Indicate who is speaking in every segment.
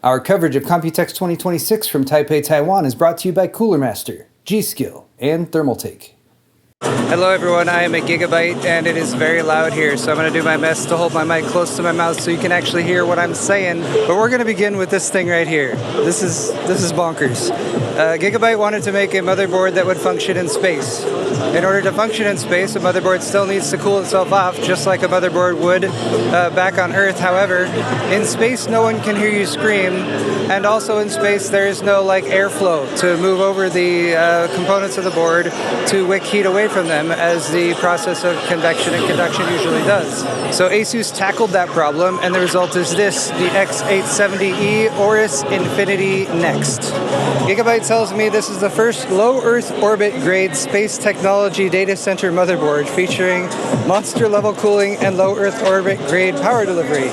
Speaker 1: Our coverage of Computex 2026 from Taipei, Taiwan is brought to you by Cooler Master, G-Skill, and Thermaltake. Hello everyone, I am at Gigabyte and it is very loud here, so I'm going to do my best to hold my mic close to my mouth so you can actually hear what I'm saying. But we're going to begin with this thing right here. This is bonkers. Gigabyte wanted to make a motherboard that would function in space. In order to function in space, a motherboard still needs to cool itself off, just like a motherboard would back on Earth. However, in space no one can hear you scream, and also in space there is no airflow to move over the components of the board to wick heat away from them, as the process of convection and conduction usually does. So ASUS tackled that problem, and the result is this, the X870E Aorus Infinity Next. Gigabyte tells me this is the first low Earth orbit grade space technology data center motherboard featuring monster level cooling and low Earth orbit grade power delivery.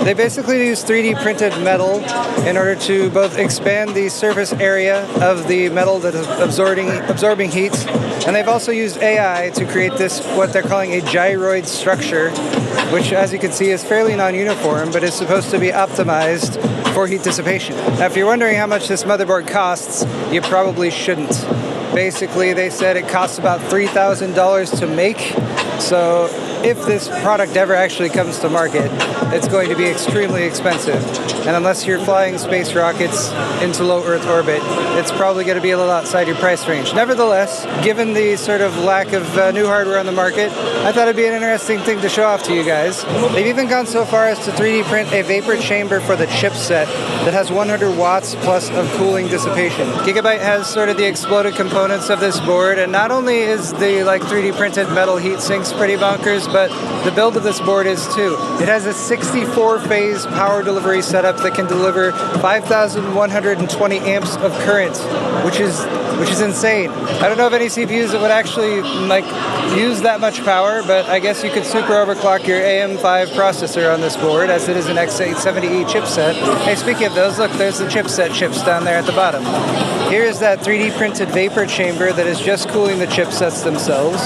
Speaker 1: They basically use 3D printed metal in order to both expand the surface area of the metal that is absorbing heat, and they've also used AI to create this, what they're calling a gyroid structure, which as you can see is fairly non-uniform, but is supposed to be optimized for heat dissipation. Now if you're wondering how much this motherboard costs, you probably shouldn't. Basically they said it costs about $3,000 to make, so if this product ever actually comes to market, it's going to be extremely expensive. And unless you're flying space rockets into low Earth orbit, it's probably going to be a little outside your price range. Nevertheless, given the sort of lack of new hardware on the market, I thought it'd be an interesting thing to show off to you guys. They've even gone so far as to 3D print a vapor chamber for the chipset that has 100 watts plus of cooling dissipation. Gigabyte has sort of the exploded components of this board, and not only is the 3D printed metal heat sinks pretty bonkers, but the build of this board is too. It has a 64-phase power delivery setup that can deliver 5,120 amps of current, which is insane. I don't know of any CPUs that would actually use that much power, but I guess you could super overclock your AM5 processor on this board, as it is an X870E chipset. Hey, speaking of those, look, there's the chipset chips down there at the bottom. Here is that 3D printed vapor chamber that is just cooling the chipsets themselves.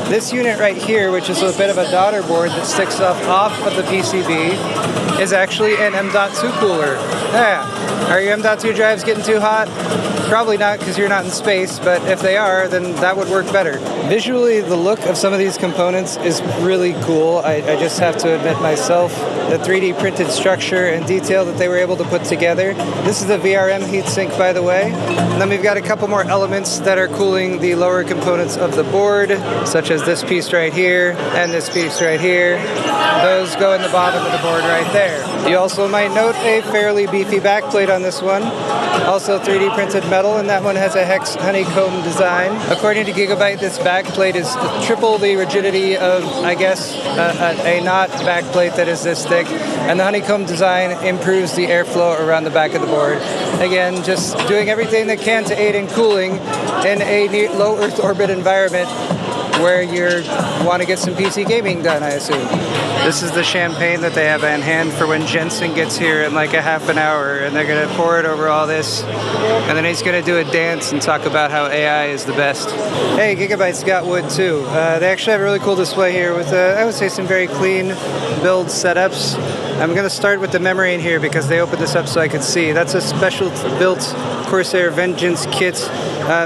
Speaker 1: This unit right here, which is a bit of a daughter board that sticks off of the PCB, is actually an M.2 cooler. Yeah. Are your M.2 drives getting too hot? Probably not, because you're not in space, but if they are, then that would work better. Visually, the look of some of these components is really cool. I just have to admit myself, the 3D printed structure and detail that they were able to put together. This is the VRM heatsink, by the way. And then we've got a couple more elements that are cooling the lower components of the board, such as this piece right here and this piece right here. Those go in the bottom of the board right there. You also might note a fairly beefy backplate on this one. Also 3D printed metal, and that one has a hex honeycomb design. According to Gigabyte, this backplate is triple the rigidity of, I guess, a not backplate that is this thick, and the honeycomb design improves the airflow around the back of the board. Again, just doing everything they can to aid in cooling in a low Earth orbit environment where you want to get some PC gaming done, I assume. This is the champagne that they have on hand for when Jensen gets here in a half an hour, and they're going to pour it over all this, and then he's going to do a dance and talk about how AI is the best. Hey, Gigabyte's got wood too. They actually have a really cool display here with, I would say, some very clean build setups. I'm going to start with the memory in here because they opened this up so I could see. That's a special built Corsair Vengeance kit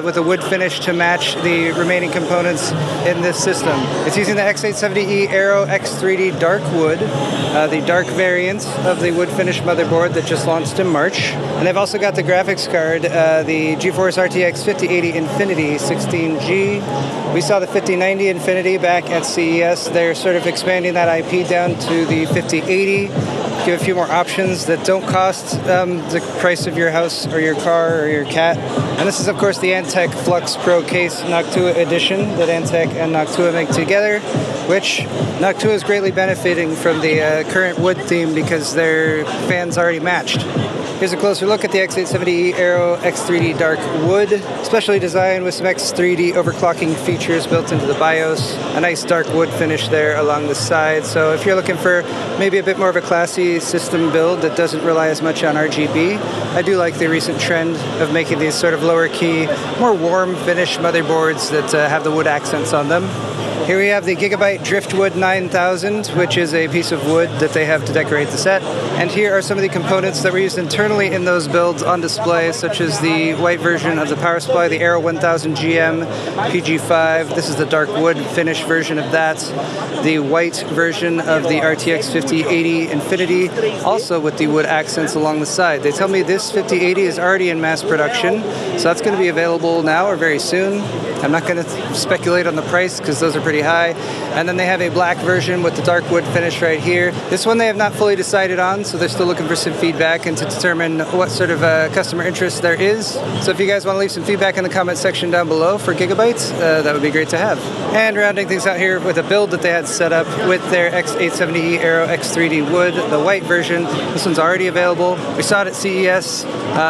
Speaker 1: with a wood finish to match the remaining components in this system. It's using the X870E Aero X3D Dark Wood, the dark variant of the wood finish motherboard that just launched in March. And they've also got the graphics card, the GeForce RTX 5080 Infinity 16G. We saw the 5090 Infinity back at CES. They're sort of expanding that IP down to the 5080. Give a few more options that don't cost the price of your house or your car or your cat. And this is, of course, the Antec Flux Pro Case Noctua Edition that Antec and Noctua make together, which Noctua is greatly benefiting from the current wood theme because their fans already matched. Here's a closer look at the X870E Aero X3D Dark Wood, specially designed with some X3D overclocking features built into the BIOS. A nice dark wood finish there along the side. So if you're looking for maybe a bit more of a classy system build that doesn't rely as much on RGB, I do like the recent trend of making these sort of lower key, more warm finish motherboards that have the wood accents on them. Here we have the Gigabyte Driftwood 9000, which is a piece of wood that they have to decorate the set. And here are some of the components that were used internally in those builds on display, such as the white version of the power supply, the Aero 1000 GM PG5. This is the dark wood finish version of that. The white version of the RTX 5080 Infinity, also with the wood accents along the side. They tell me this 5080 is already in mass production, so that's going to be available now or very soon. I'm not going to speculate on the price because those are pretty high. And then they have a black version with the dark wood finish right here. This one they have not fully decided on, so they're still looking for some feedback and to determine what sort of customer interest there is. So if you guys want to leave some feedback in the comment section down below for Gigabyte, that would be great to have. And rounding things out here with a build that they had set up with their X870E Aero X3D wood, the white version. This one's already available. We saw it at CES.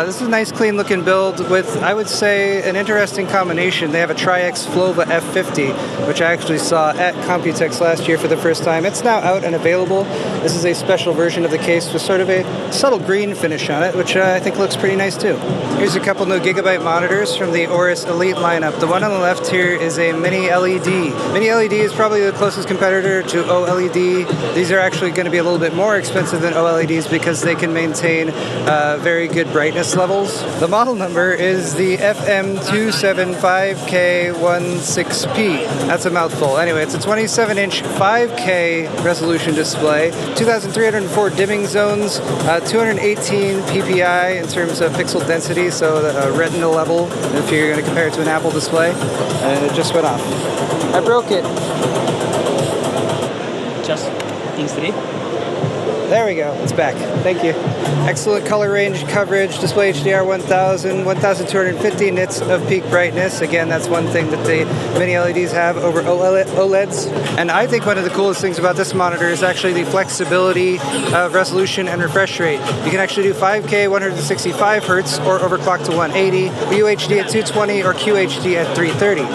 Speaker 1: This is a nice clean looking build with, I would say, an interesting combination. They have a Tri-X Flova F50, which I actually saw at Computex last year for the first time. It's now out and available. This is a special version of the case with sort of a subtle green finish on it, which I think looks pretty nice too. Here's a couple new Gigabyte monitors from the Aorus Elite lineup. The one on the left here is a Mini LED. Mini LED is probably the closest competitor to OLED. These are actually going to be a little bit more expensive than OLEDs because they can maintain very good brightness levels. The model number is the FM275K16P. That's a mouthful. Anyway, it's a 27-inch 5K resolution display, 2,304 dimming zones, 218 PPI in terms of pixel density, so the retina level, if you're going to compare it to an Apple display. And it just went off. I broke it.
Speaker 2: Just instantly.
Speaker 1: There we go, it's back. Thank you. Excellent color range coverage, display HDR 1000, 1250 nits of peak brightness. Again, that's one thing that the mini LEDs have over OLEDs. And I think one of the coolest things about this monitor is actually the flexibility of resolution and refresh rate. You can actually do 5K 165 Hz or overclock to 180, UHD at 220 or QHD at 330.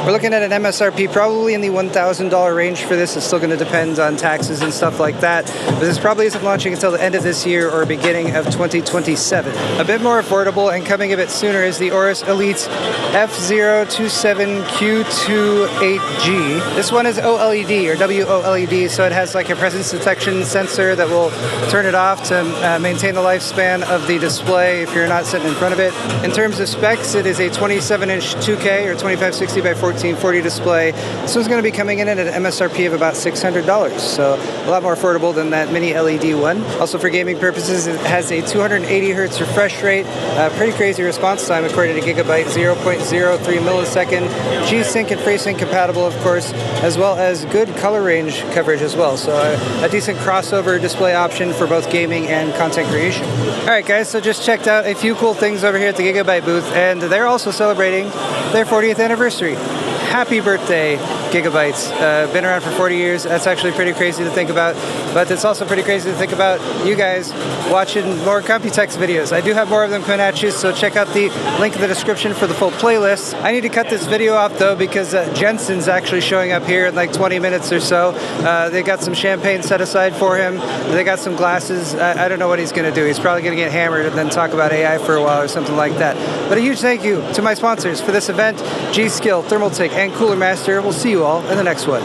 Speaker 1: We're looking at an MSRP probably in the $1,000 range for this. It's still going to depend on taxes and stuff like that. But this probably isn't launching until the end of this year or beginning of 2027. A bit more affordable and coming a bit sooner is the Aorus Elite F027Q28G. This one is OLED or WOLED, so it has like a presence detection sensor that will turn it off to maintain the lifespan of the display if you're not sitting in front of it. In terms of specs, it is a 27-inch 2K or 2560 by 1440 display. This one's going to be coming in at an MSRP of about $600, so a lot more affordable than that mini LED one. Also for gaming purposes, it has a 280 Hz refresh rate, pretty crazy response time according to Gigabyte, 0.03 millisecond, G-Sync and FreeSync compatible of course, as well as good color range coverage as well, so a decent crossover display option for both gaming and content creation. Alright guys, so just checked out a few cool things over here at the Gigabyte booth, and they're also celebrating their 40th anniversary. Happy birthday, Gigabytes. Been around for 40 years. That's actually pretty crazy to think about, but it's also pretty crazy to think about you guys watching more Computex videos. I do have more of them coming at you, so check out the link in the description for the full playlist. I need to cut this video off though because Jensen's actually showing up here in like 20 minutes or so. They got some champagne set aside for him. They got some glasses. I don't know what he's going to do. He's probably going to get hammered and then talk about AI for a while or something like that. But a huge thank you to my sponsors for this event, G-Skill, Thermaltake, and Cooler Master. We'll see you all in the next one.